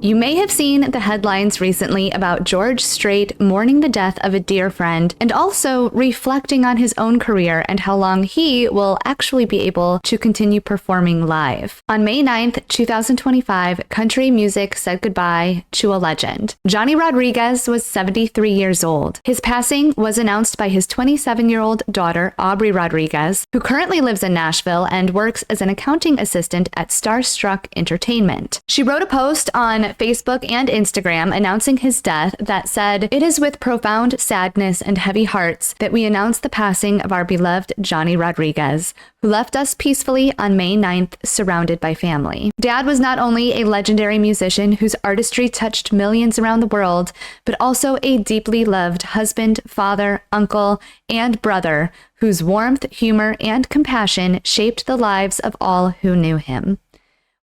You may have seen the headlines recently about George Strait mourning the death of a dear friend and also reflecting on his own career and how long he will actually be able to continue performing live. On May 9th, 2025, country music said goodbye to a legend. Johnny Rodriguez was 73 years old. His passing was announced by his 27-year-old daughter, Aubrey Rodriguez, who currently lives in Nashville and works as an accounting assistant at Starstruck Entertainment. She wrote a post on Facebook and Instagram announcing his death that said, "It is with profound sadness and heavy hearts that we announce the passing of our beloved Johnny Rodriguez, who left us peacefully on May 9th, surrounded by family." Dad was not only a legendary musician whose artistry touched millions around the world, but also a deeply loved husband, father, uncle, and brother whose warmth, humor, and compassion shaped the lives of all who knew him.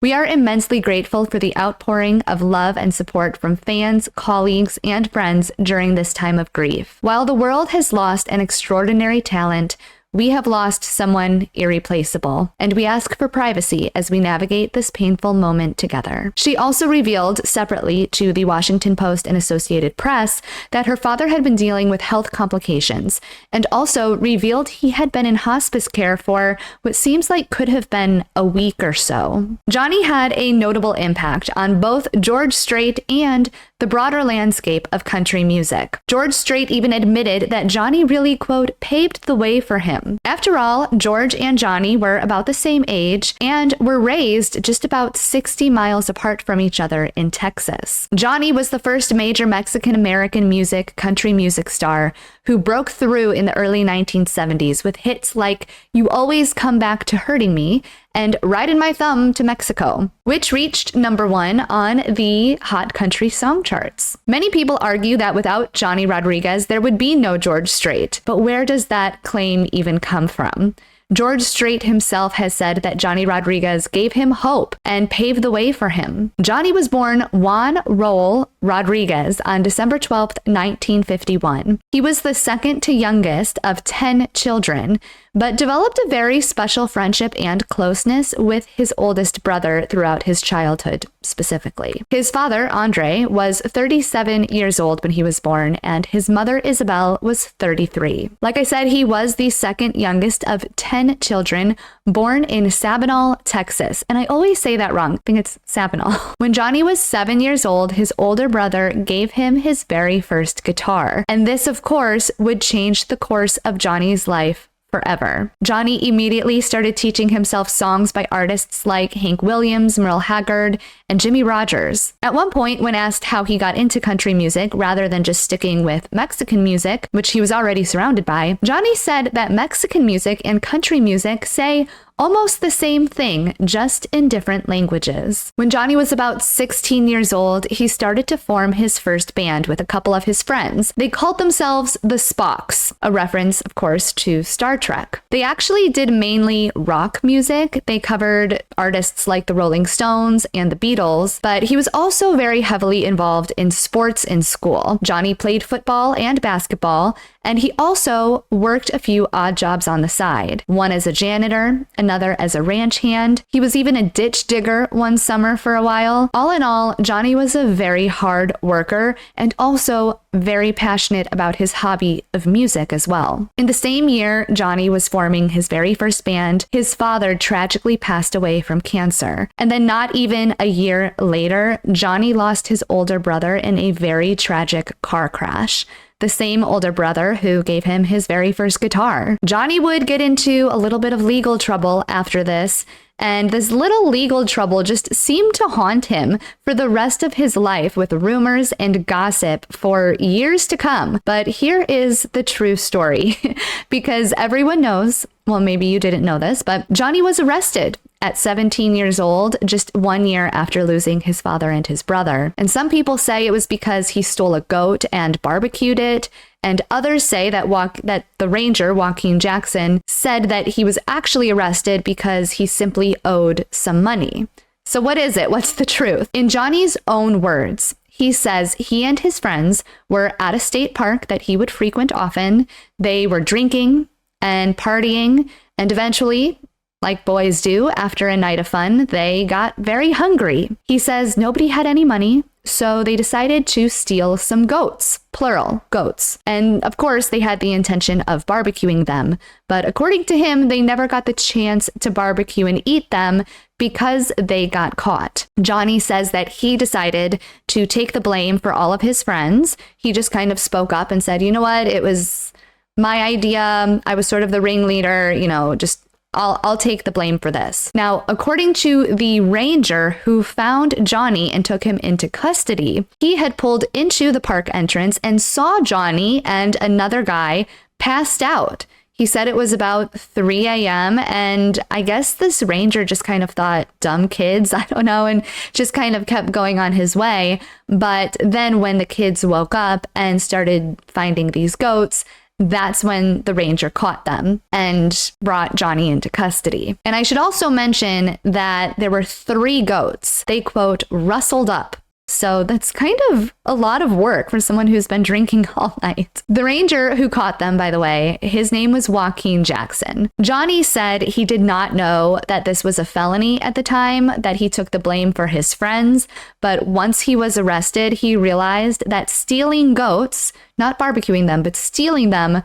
We are immensely grateful for the outpouring of love and support from fans, colleagues, and friends during this time of grief. While the world has lost an extraordinary talent, we have lost someone irreplaceable, and we ask for privacy as we navigate this painful moment together. She also revealed separately to the Washington Post and Associated Press that her father had been dealing with health complications, and also revealed he had been in hospice care for what seems like could have been a week or so. Johnny had a notable impact on both George Strait and the broader landscape of country music. George Strait even admitted that Johnny really, quote, paved the way for him. After all, George and Johnny were about the same age and were raised just about 60 miles apart from each other in Texas. Johnny was the first major Mexican-American country music star who broke through in the early 1970s with hits like "You Always Come Back to Hurting Me" and "Ridin' My Thumb to Mexico," which reached #1 on the Hot Country Song charts. Many people argue that without Johnny Rodriguez, there would be no George Strait, but where does that claim even come from? George Strait himself has said that Johnny Rodriguez gave him hope and paved the way for him. Johnny was born Juan Roll Rodriguez on December 12, 1951. He was the second to youngest of 10 children, but developed a very special friendship and closeness with his oldest brother throughout his childhood, specifically. His father, Andre, was 37 years old when he was born, and his mother, Isabel, was 33. Like I said, he was the second youngest of 10 children born in Sabinal, Texas. And I always say that wrong. I think it's Sabinal. When Johnny was 7 years old, his older brother gave him his very first guitar. And this, of course, would change the course of Johnny's life forever. Johnny immediately started teaching himself songs by artists like Hank Williams, Merle Haggard, and Jimmy Rogers. At one point, when asked how he got into country music rather than just sticking with Mexican music, which he was already surrounded by, Johnny said that Mexican music and country music say almost the same thing, just in different languages. When Johnny was about 16 years old, he started to form his first band with a couple of his friends. They called themselves the Spocks, a reference, of course, to Star Trek. They actually did mainly rock music. They covered artists like the Rolling Stones and the Beatles, but he was also very heavily involved in sports in school. Johnny played football and basketball, and he also worked a few odd jobs on the side. One as a janitor, another as a ranch hand. He was even a ditch digger one summer for a while. All in all, Johnny was a very hard worker and also very passionate about his hobby of music as well. In the same year Johnny was forming his very first band, his father tragically passed away from cancer. And then not even a year later, Johnny lost his older brother in a very tragic car crash. The same older brother who gave him his very first guitar. Johnny would get into a little bit of legal trouble after this, and this little legal trouble just seemed to haunt him for the rest of his life with rumors and gossip for years to come. But here is the true story, because everyone knows, well, maybe you didn't know this, but Johnny was arrested at 17 years old, just 1 year after losing his father and his brother. And some people say it was because he stole a goat and barbecued it, and others say that the ranger, Joaquin Jackson, said that he was actually arrested because he simply owed some money. So what is it? What's the truth? In Johnny's own words, he says he and his friends were at a state park that he would frequent often. They were drinking and partying, and eventually, like boys do, after a night of fun, they got very hungry. He says nobody had any money, so they decided to steal some goats, plural, goats. And of course, they had the intention of barbecuing them, but according to him, they never got the chance to barbecue and eat them because they got caught. Johnny says that he decided to take the blame for all of his friends. He just kind of spoke up and said, you know what, it was my idea. I was sort of the ringleader, just I'll take the blame for this. Now, according to the ranger who found Johnny and took him into custody, he had pulled into the park entrance and saw Johnny and another guy passed out. He said it was about 3 a.m. and I guess this ranger just kind of thought, dumb kids, I don't know, and just kind of kept going on his way. But then when the kids woke up and started finding these goats, that's when the ranger caught them and brought Johnny into custody. And I should also mention that there were 3 goats. They, quote, rustled up. So that's kind of a lot of work for someone who's been drinking all night. The ranger who caught them, by the way, his name was Joaquin Jackson. Johnny said he did not know that this was a felony at the time, that he took the blame for his friends. But once he was arrested, he realized that stealing goats, not barbecuing them, but stealing them,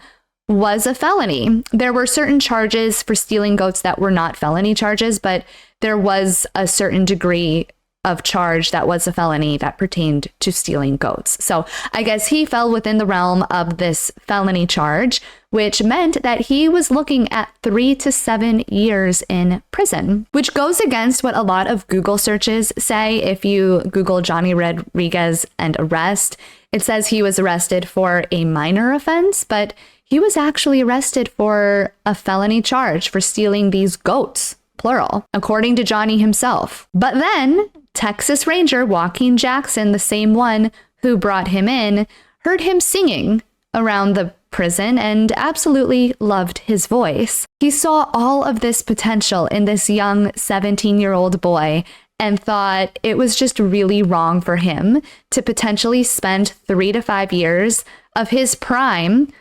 was a felony. There were certain charges for stealing goats that were not felony charges, but there was a certain degree of charge that was a felony that pertained to stealing goats. So I guess he fell within the realm of this felony charge, which meant that he was looking at 3 to 7 years in prison, which goes against what a lot of Google searches say. If you Google Johnny Rodriguez and arrest, it says he was arrested for a minor offense, but he was actually arrested for a felony charge for stealing these goats, plural, according to Johnny himself. But then Texas Ranger Joaquin Jackson, the same one who brought him in, heard him singing around the prison and absolutely loved his voice. He saw all of this potential in this young 17-year-old boy and thought it was just really wrong for him to potentially spend 3 to 5 years of his prime,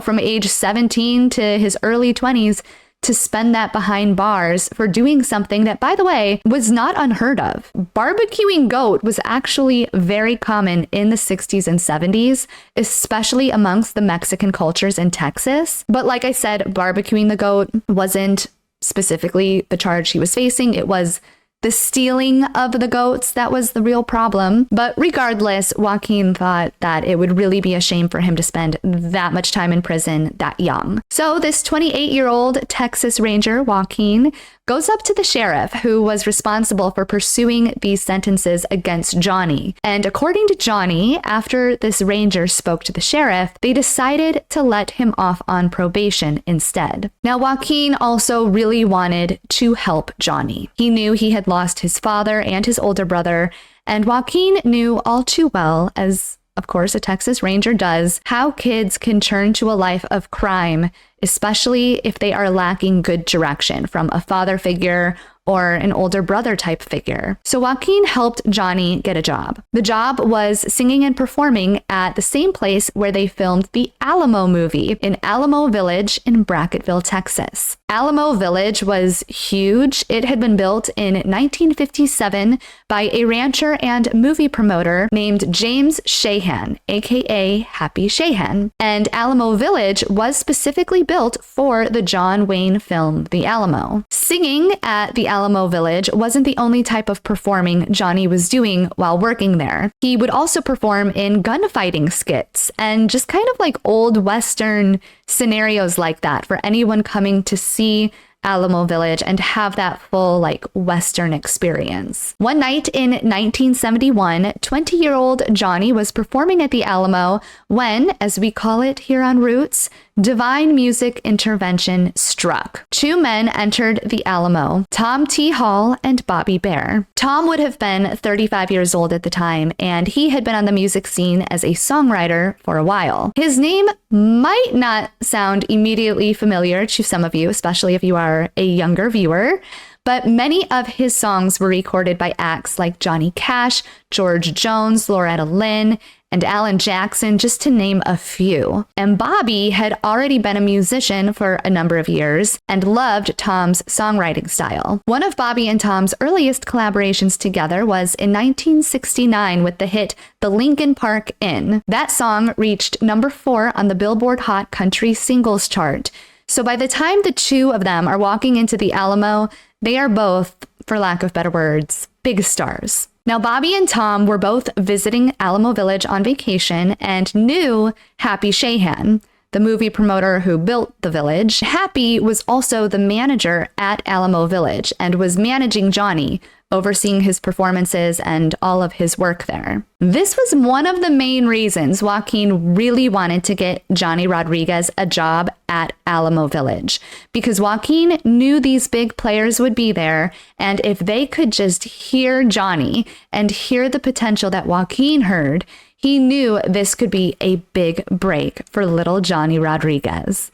from age 17 to his early 20s, to spend that behind bars for doing something that, by the way, was not unheard of. Barbecuing goat was actually very common in the 60s and 70s, especially amongst the Mexican cultures in Texas. But like I said, barbecuing the goat wasn't specifically the charge he was facing. It was the stealing of the goats that was the real problem. But regardless, Joaquin thought that it would really be a shame for him to spend that much time in prison that young. So this 28-year-old Texas Ranger, Joaquin, goes up to the sheriff who was responsible for pursuing these sentences against Johnny. And according to Johnny, after this ranger spoke to the sheriff, they decided to let him off on probation instead. Now, Joaquin also really wanted to help Johnny. He knew he had lost his father and his older brother, and Joaquin knew all too well, as of course a Texas Ranger does, how kids can turn to a life of crime, especially if they are lacking good direction from a father figure or an older brother type figure. So Joaquin helped Johnny get a job. The job was singing and performing at the same place where they filmed the Alamo movie in Alamo Village in Brackettville, Texas. Alamo Village was huge. It had been built in 1957 by a rancher and movie promoter named James Shahan, aka Happy Shahan. And Alamo Village was specifically built for the John Wayne film, The Alamo. Singing at the Alamo Village wasn't the only type of performing Johnny was doing while working there. He would also perform in gunfighting skits and just kind of like old Western scenarios like that for anyone coming to see Alamo Village and have that full like Western experience. One night in 1971, 20-year-old Johnny was performing at the Alamo when, as we call it here on Roots, divine music intervention struck. 2 men entered the Alamo, Tom T. Hall and Bobby Bear. Tom would have been 35 years old at the time, and he had been on the music scene as a songwriter for a while. His name might not sound immediately familiar to some of you, especially if you are a younger viewer, but many of his songs were recorded by acts like Johnny Cash, George Jones, Loretta Lynn, and Alan Jackson, just to name a few. And Bobby had already been a musician for a number of years and loved Tom's songwriting style. One of Bobby and Tom's earliest collaborations together was in 1969 with the hit The Lincoln Park Inn. That song reached number 4 on the Billboard Hot Country Singles chart. So by the time the two of them are walking into the Alamo, they are both, for lack of better words, big stars. Now, Bobby and Tom were both visiting Alamo Village on vacation and knew Happy Shahan, the movie promoter who built the village. Happy was also the manager at Alamo Village and was managing Johnny, overseeing his performances and all of his work there. This was one of the main reasons Joaquin really wanted to get Johnny Rodriguez a job at Alamo Village, because Joaquin knew these big players would be there, and if they could just hear Johnny and hear the potential that Joaquin heard, he knew this could be a big break for little Johnny Rodriguez.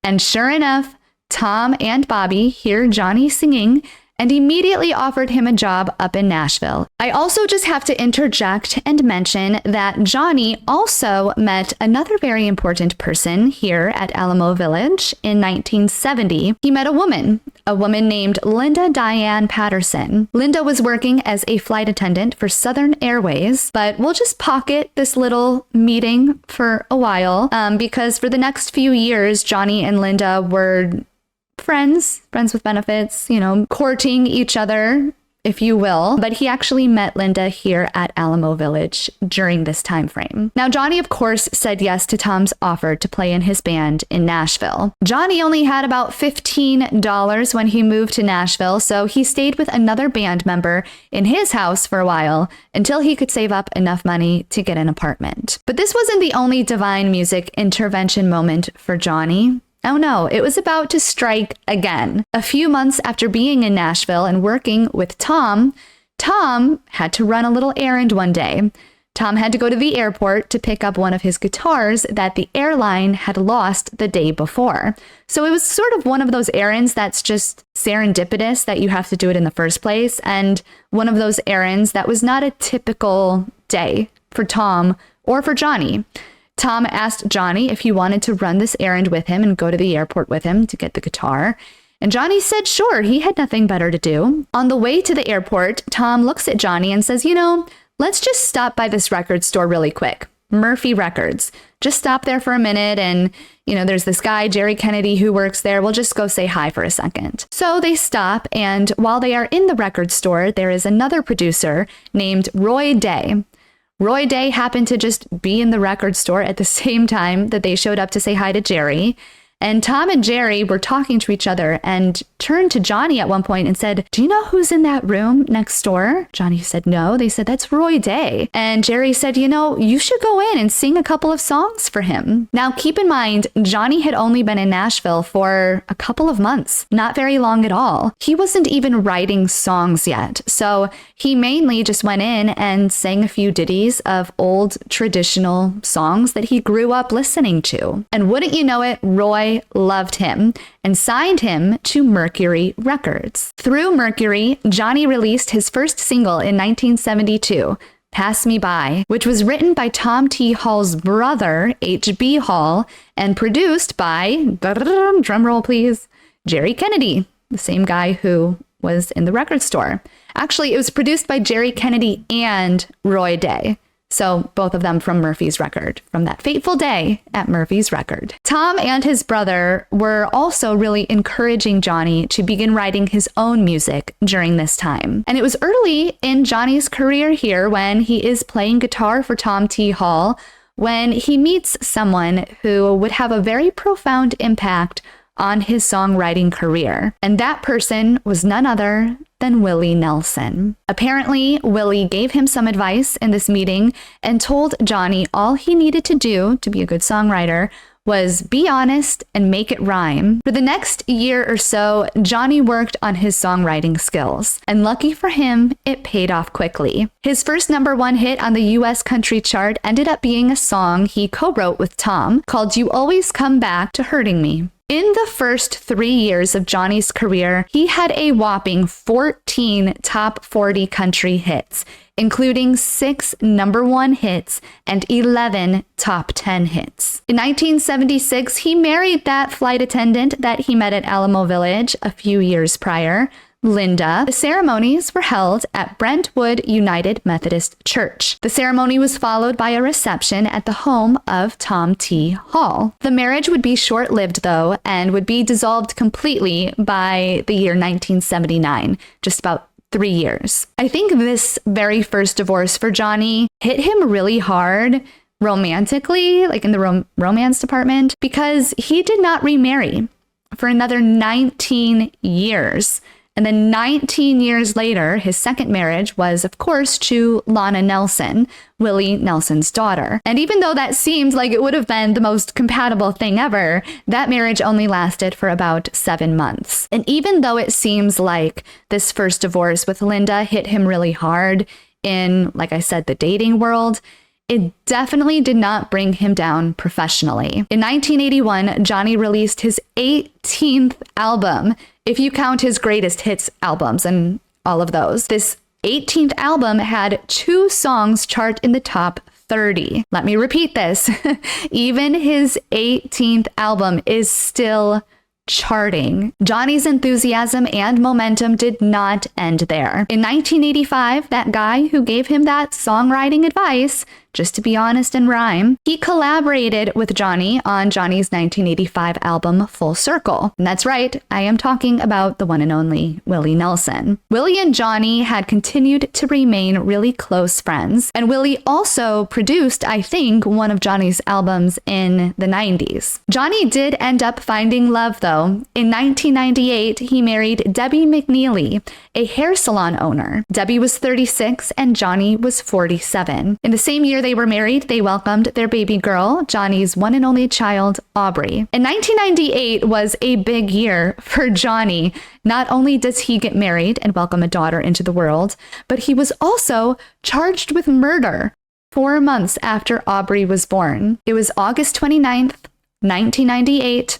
And sure enough, Tom and Bobby hear Johnny singing and immediately offered him a job up in Nashville. I also just have to interject and mention that Johnny also met another very important person here at Alamo Village in 1970. He met a woman named Linda Diane Patterson. Linda was working as a flight attendant for Southern Airways, but we'll just pocket this little meeting for a while because for the next few years, Johnny and Linda were friends with benefits, courting each other, if you will. But he actually met Linda here at Alamo Village during this time frame. Now, Johnny, of course, said yes to Tom's offer to play in his band in Nashville. Johnny only had about $15 when he moved to Nashville, so he stayed with another band member in his house for a while until he could save up enough money to get an apartment. But this wasn't the only divine music intervention moment for Johnny. Oh no, it was about to strike again. A few months after being in Nashville and working with Tom had to run a little errand one day. Tom had to go to the airport to pick up one of his guitars that the airline had lost the day before. So it was sort of one of those errands that's just serendipitous that you have to do it in the first place, and one of those errands that was not a typical day for Tom or for Johnny. Tom asked Johnny if he wanted to run this errand with him and go to the airport with him to get the guitar. And Johnny said sure, he had nothing better to do. On the way to the airport, Tom looks at Johnny and says, let's just stop by this record store really quick. Murphy Records. Just stop there for a minute and, there's this guy, Jerry Kennedy, who works there. We'll just go say hi for a second. So they stop, and while they are in the record store, there is another producer named Roy Day. Roy Day happened to just be in the record store at the same time that they showed up to say hi to Jerry. And Tom and Jerry were talking to each other and turned to Johnny at one point and said, "Do you know who's in that room next door?" Johnny said, "No." They said, "That's Roy Day." And Jerry said, "You should go in and sing a couple of songs for him." Now, keep in mind, Johnny had only been in Nashville for a couple of months, not very long at all. He wasn't even writing songs yet. So he mainly just went in and sang a few ditties of old traditional songs that he grew up listening to. And wouldn't you know it, Roy loved him and signed him to Mercury Records. Through Mercury, Johnny released his first single in 1972, Pass Me By, which was written by Tom T. Hall's brother, H.B. Hall, and produced by, drumroll please, Jerry Kennedy, the same guy who was in the record store. Actually, it was produced by Jerry Kennedy and Roy Day. So both of them from Murphy's Record, from that fateful day at Murphy's Record. Tom and his brother were also really encouraging Johnny to begin writing his own music during this time. And it was early in Johnny's career here when he is playing guitar for Tom T. Hall, when he meets someone who would have a very profound impact on his songwriting career. And that person was none other than Willie Nelson. Apparently, Willie gave him some advice in this meeting and told Johnny all he needed to do to be a good songwriter was be honest and make it rhyme. For the next year or so, Johnny worked on his songwriting skills, and lucky for him, it paid off quickly. His first #1 hit on the US country chart ended up being a song he co-wrote with Tom called You Always Come Back to Hurting Me. In the first 3 years of Johnny's career, he had a whopping 14 top 40 country hits, including 6 #1 hits and 11 top 10 hits. In 1976, he married that flight attendant that he met at Alamo Village a few years prior, Linda. The ceremonies were held at Brentwood United Methodist Church. The ceremony was followed by a reception at the home of Tom T. Hall. The marriage would be short-lived, though, and would be dissolved completely by the year 1979, just about 3 years. I think this very first divorce for Johnny hit him really hard romantically, like in the romance department, because he did not remarry for another 19 years. And then 19 years later, his second marriage was, of course, to Lana Nelson, Willie Nelson's daughter. And even though that seemed like it would have been the most compatible thing ever, that marriage only lasted for about 7 months. And even though it seems like this first divorce with Linda hit him really hard in, like I said, the dating world, it definitely did not bring him down professionally. In 1981, Johnny released his 18th album, if you count his greatest hits albums and all of those. This 18th album had 2 songs chart in the top 30. Let me repeat this. Even his 18th album is still charting. Johnny's enthusiasm and momentum did not end there. In 1985, that guy who gave him that songwriting advice, just to be honest and rhyme, he collaborated with Johnny on Johnny's 1985 album Full Circle. And that's right, I am talking about the one and only Willie Nelson. Willie and Johnny had continued to remain really close friends, and Willie also produced, I think, one of Johnny's albums in the 90s. Johnny did end up finding love, though. In 1998, he married Debbie McNeely, a hair salon owner. Debbie was 36 and Johnny was 47. In the same year they were married, they welcomed their baby girl, Johnny's one and only child, Aubrey. And 1998 was a big year for Johnny. Not only does he get married and welcome a daughter into the world, but he was also charged with murder 4 months after Aubrey was born. It was August 29th, 1998.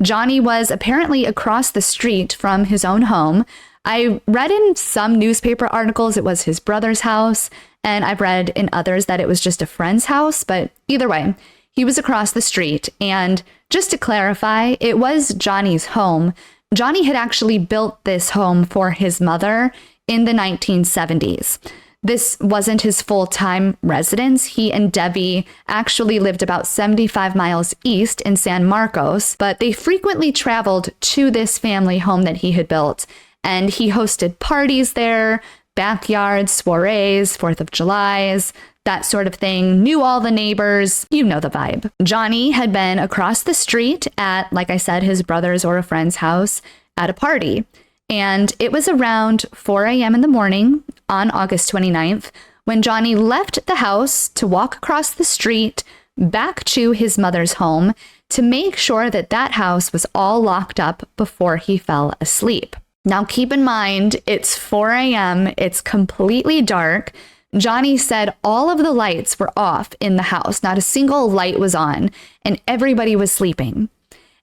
Johnny was apparently across the street from his own home. I read in some newspaper articles it was his brother's house, and I've read in others that it was just a friend's house, but either way, he was across the street. And just to clarify, it was Johnny's home. Johnny had actually built this home for his mother in the 1970s. This wasn't his full-time residence. He and Debbie actually lived about 75 miles east in San Marcos, but they frequently traveled to this family home that he had built, and he hosted parties there, backyard soirees, 4th of Julys, that sort of thing, knew all the neighbors, you know the vibe. Johnny had been across the street at, like I said, his brother's or a friend's house at a party. And it was around 4 a.m. in the morning on August 29th when Johnny left the house to walk across the street back to his mother's home to make sure that that house was all locked up before he fell asleep. Now, keep in mind, it's 4 a.m., it's completely dark. Johnny said all of the lights were off in the house. Not a single light was on, and everybody was sleeping.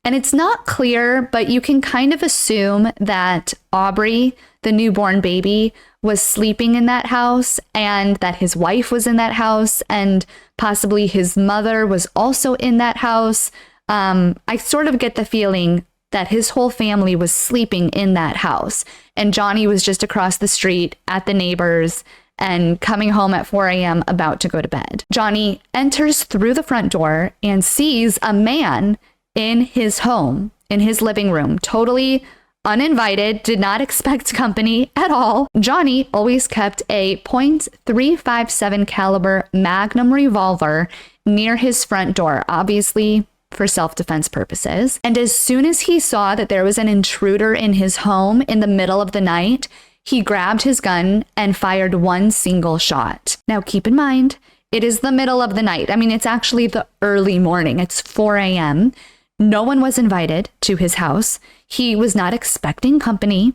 And it's not clear, but you can kind of assume that Aubrey, the newborn baby, was sleeping in that house, and that his wife was in that house, and possibly his mother was also in that house. I sort of get the feeling that his whole family was sleeping in that house, and Johnny was just across the street at the neighbors and coming home at 4 a.m. about to go to bed. Johnny enters through the front door and sees a man in his home, in his living room, totally uninvited, did not expect company at all. Johnny always kept a .357 caliber Magnum revolver near his front door, obviously for self-defense purposes. And as soon as he saw that there was an intruder in his home in the middle of the night, he grabbed his gun and fired one single shot. Now, keep in mind, it is the middle of the night. I mean, it's actually the early morning. It's 4 a.m. No one was invited to his house. He was not expecting company.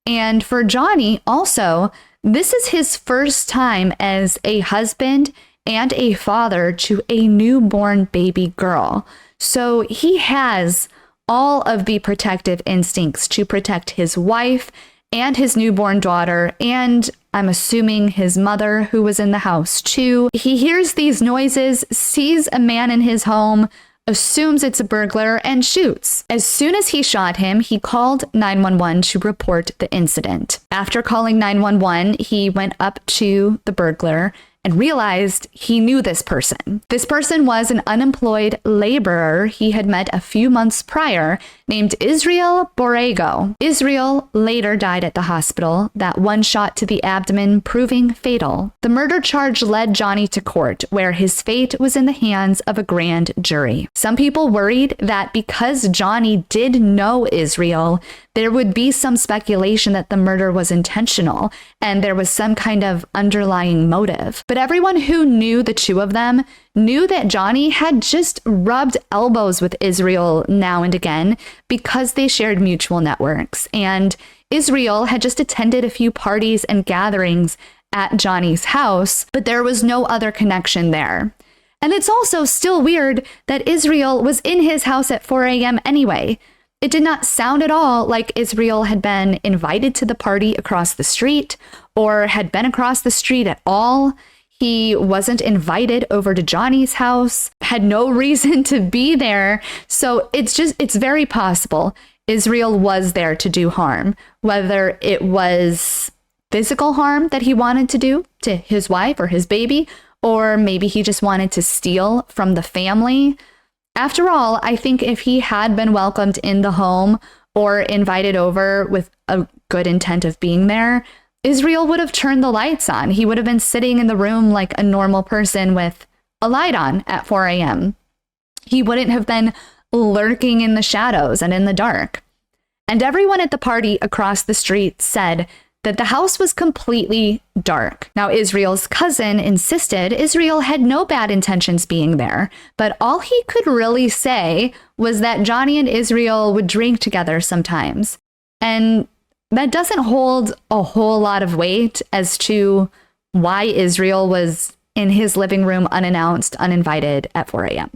And for Johnny, also, this is his first time as a husband and a father to a newborn baby girl. So he has all of the protective instincts to protect his wife and his newborn daughter, and I'm assuming his mother, who was in the house too. He hears these noises, sees a man in his home, assumes it's a burglar, and shoots. As soon as he shot him, he called 911 to report the incident. After calling 911, he went up to the burglar and realized he knew this person. This person was an unemployed laborer he had met a few months prior named Israel Borrego. Israel later died at the hospital, that one shot to the abdomen proving fatal. The murder charge led Johnny to court, where his fate was in the hands of a grand jury. Some people worried that because Johnny did know Israel, there would be some speculation that the murder was intentional and there was some kind of underlying motive. But everyone who knew the two of them knew that Johnny had just rubbed elbows with Israel now and again because they shared mutual networks. And Israel had just attended a few parties and gatherings at Johnny's house, but there was no other connection there. And it's also still weird that Israel was in his house at 4 a.m. anyway. It did not sound at all like Israel had been invited to the party across the street or had been across the street at all. He wasn't invited over to Johnny's house, had no reason to be there. So it's very possible Israel was there to do harm, whether it was physical harm that he wanted to do to his wife or his baby, or maybe he just wanted to steal from the family. After all, I think if he had been welcomed in the home or invited over with a good intent of being there, Israel would have turned the lights on. He would have been sitting in the room like a normal person with a light on at 4 a.m. He wouldn't have been lurking in the shadows and in the dark. And everyone at the party across the street said that the house was completely dark. Now, Israel's cousin insisted Israel had no bad intentions being there, but all he could really say was that Johnny and Israel would drink together sometimes. And that doesn't hold a whole lot of weight as to why Israel was in his living room unannounced, uninvited at 4 a.m.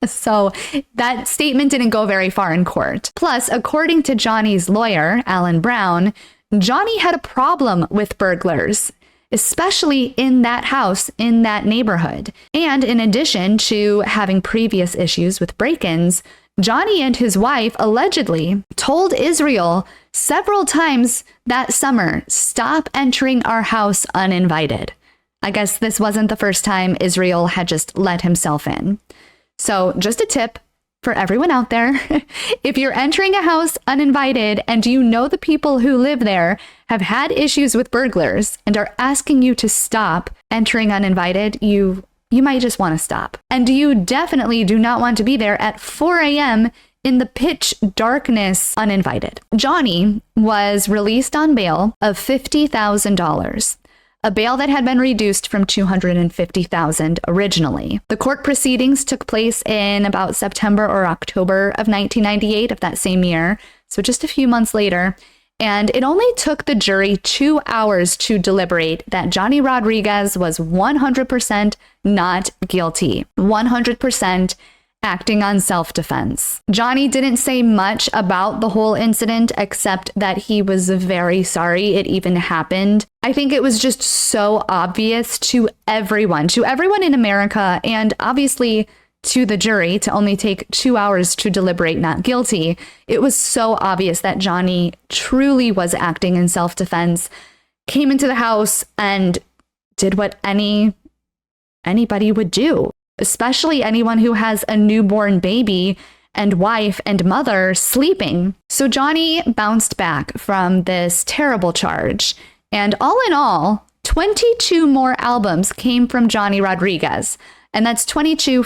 So that statement didn't go very far in court. Plus, according to Johnny's lawyer, Alan Brown, Johnny had a problem with burglars, especially in that house, in that neighborhood. And in addition to having previous issues with break-ins, Johnny and his wife allegedly told Israel several times that summer, "Stop entering our house uninvited." I guess this wasn't the first time Israel had just let himself in. So just a tip for everyone out there, if you're entering a house uninvited and you know the people who live there have had issues with burglars and are asking you to stop entering uninvited, you might just want to stop. And you definitely do not want to be there at 4 a.m. in the pitch darkness uninvited. Johnny was released on bail of $50,000. A bail that had been reduced from $250,000 originally. The court proceedings took place in about September or October of 1998 of that same year, so just a few months later, and it only took the jury 2 hours to deliberate that Johnny Rodriguez was 100% not guilty, 100% acting on self-defense. Johnny didn't say much about the whole incident except that he was very sorry it even happened. I think it was just so obvious to everyone in America, and obviously to the jury, to only take 2 hours to deliberate not guilty. It was so obvious that Johnny truly was acting in self-defense, came into the house and did what anybody would do, especially anyone who has a newborn baby and wife and mother sleeping. So Johnny bounced back from this terrible charge. And all in all, 22 more albums came from Johnny Rodriguez. And that's 22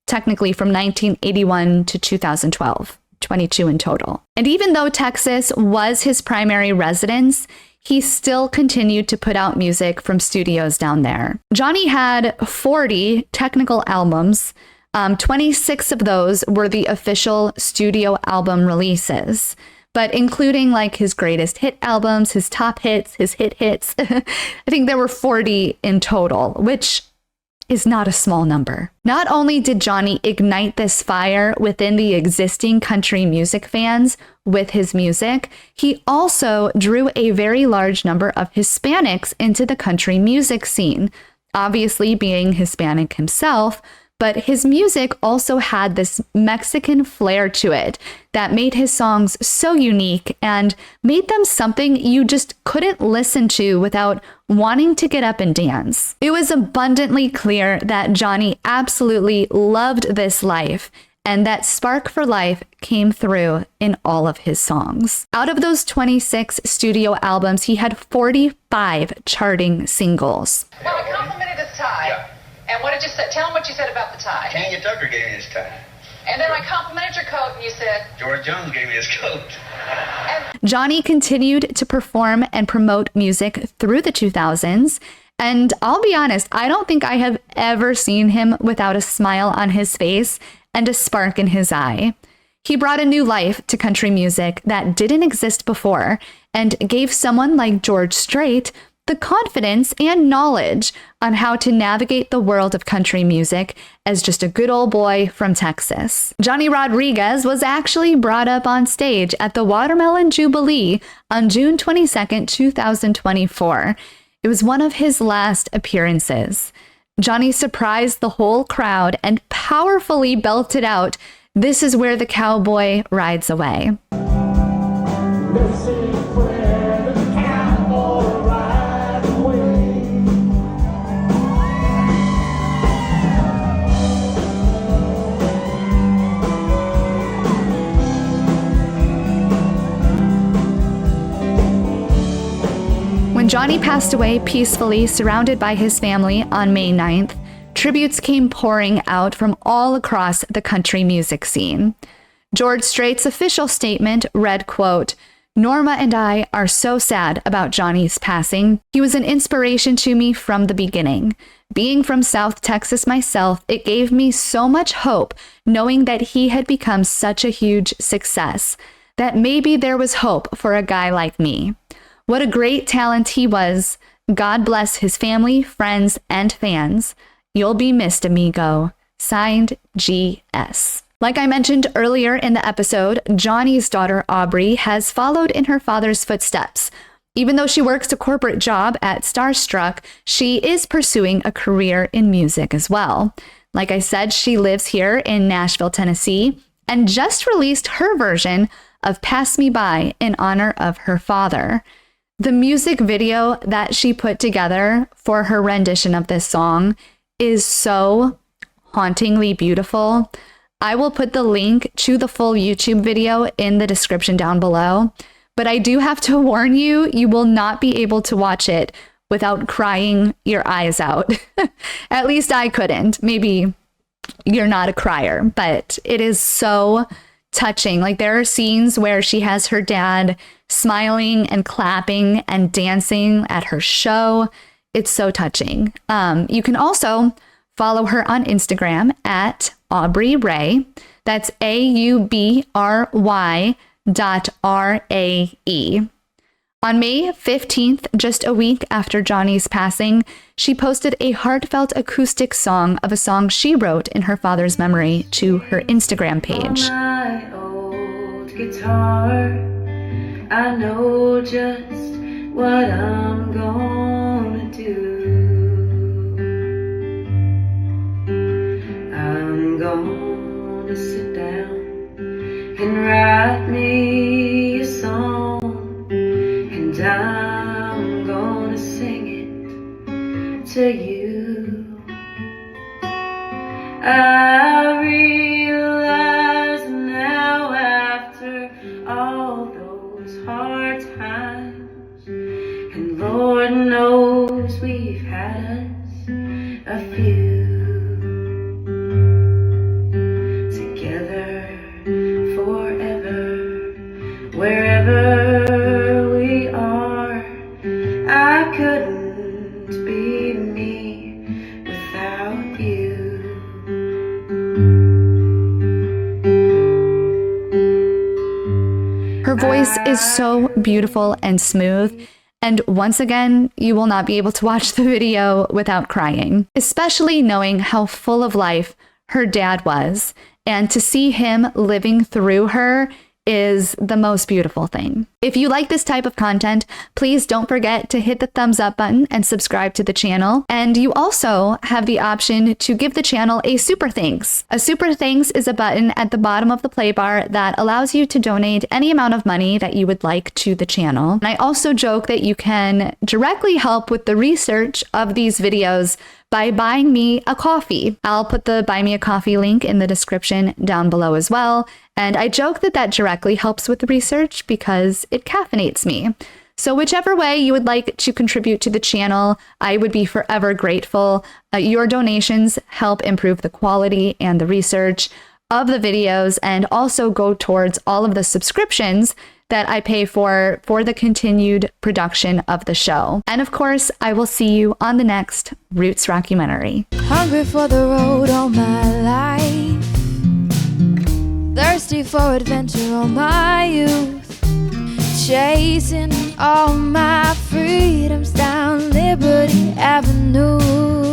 technically from 1981 to 2012, 22 in total. And even though Texas was his primary residence, he still continued to put out music from studios down there. Johnny had 40 technical albums. 26 of those were the official studio album releases, but including like his greatest hit albums, his top hits, his hits. I think there were 40 in total, which is not a small number. Not only did Johnny ignite this fire within the existing country music fans with his music, he also drew a very large number of Hispanics into the country music scene, obviously being Hispanic himself, but his music also had this Mexican flair to it that made his songs so unique and made them something you just couldn't listen to without wanting to get up and dance. It was abundantly clear that Johnny absolutely loved this life, and that spark for life came through in all of his songs. Out of those 26 studio albums, he had 45 charting singles. Well, I complimented his tie. Yeah. And what did you say? Tell him what you said about the tie. Tanya Tucker gave me this tie. And then I complimented your coat, and you said... George Jones gave me this coat. And Johnny continued to perform and promote music through the 2000s. And I'll be honest, I don't think I have ever seen him without a smile on his face and a spark in his eye. He brought a new life to country music that didn't exist before and gave someone like George Strait the confidence and knowledge on how to navigate the world of country music as just a good old boy from Texas. Johnny Rodriguez was actually brought up on stage at the Watermelon Jubilee on June 22nd, 2024. It was one of his last appearances. Johnny surprised the whole crowd and powerfully belted out, "This is where the cowboy rides away." This is where the cowboy rides away. When Johnny passed away peacefully, surrounded by his family on May 9th, tributes came pouring out from all across the country music scene. George Strait's official statement read, quote, "Norma and I are so sad about Johnny's passing. He was an inspiration to me from the beginning. Being from South Texas myself, it gave me so much hope knowing that he had become such a huge success, that maybe there was hope for a guy like me. What a great talent he was. God bless his family, friends, and fans. You'll be missed, amigo. Signed, G.S." Like I mentioned earlier in the episode, Johnny's daughter Aubrey has followed in her father's footsteps. Even though she works a corporate job at Starstruck, she is pursuing a career in music as well. Like I said, she lives here in Nashville, Tennessee, and just released her version of Pass Me By in honor of her father. The music video that she put together for her rendition of this song is so hauntingly beautiful. I will put the link to the full YouTube video in the description down below, but I do have to warn you, you will not be able to watch it without crying your eyes out. At least I couldn't. Maybe you're not a crier, but it is so touching. Like, there are scenes where she has her dad smiling and clapping and dancing at her show. It's so touching. You can also follow her on Instagram at Aubrey Ray. That's AUBRY.RAE. On May 15th, just a week after Johnny's passing, she posted a heartfelt acoustic song of a song she wrote in her father's memory to her Instagram page. On my old guitar, I know just what I'm gonna do. I'm gonna sit down and write me a song, and I'm gonna sing it to you. I realize now, after all those hard times, and Lord knows we've had us a few, together forever, wherever we are. I couldn't be me without you. Her voice is so beautiful and smooth, And once again, you will not be able to watch the video without crying, especially knowing how full of life her dad was. And to see him living through her is the most beautiful thing. If you like this type of content, please don't forget to hit the thumbs up button and subscribe to the channel. And you also have the option to give the channel a super thanks. A super thanks is a button at the bottom of the play bar that allows you to donate any amount of money that you would like to the channel. And I also joke that you can directly help with the research of these videos by buying me a coffee. I'll put the buy me a coffee link in the description down below as well. And I joke that that directly helps with the research because it caffeinates me. So whichever way you would like to contribute to the channel, I would be forever grateful. Your donations help improve the quality and the research of the videos and also go towards all of the subscriptions that I pay for the continued production of the show. And of course, I will see you on the next Roots Rockumentary. Hungry for the road all my life, thirsty for adventure all my youth, chasing all my freedoms down Liberty Avenue.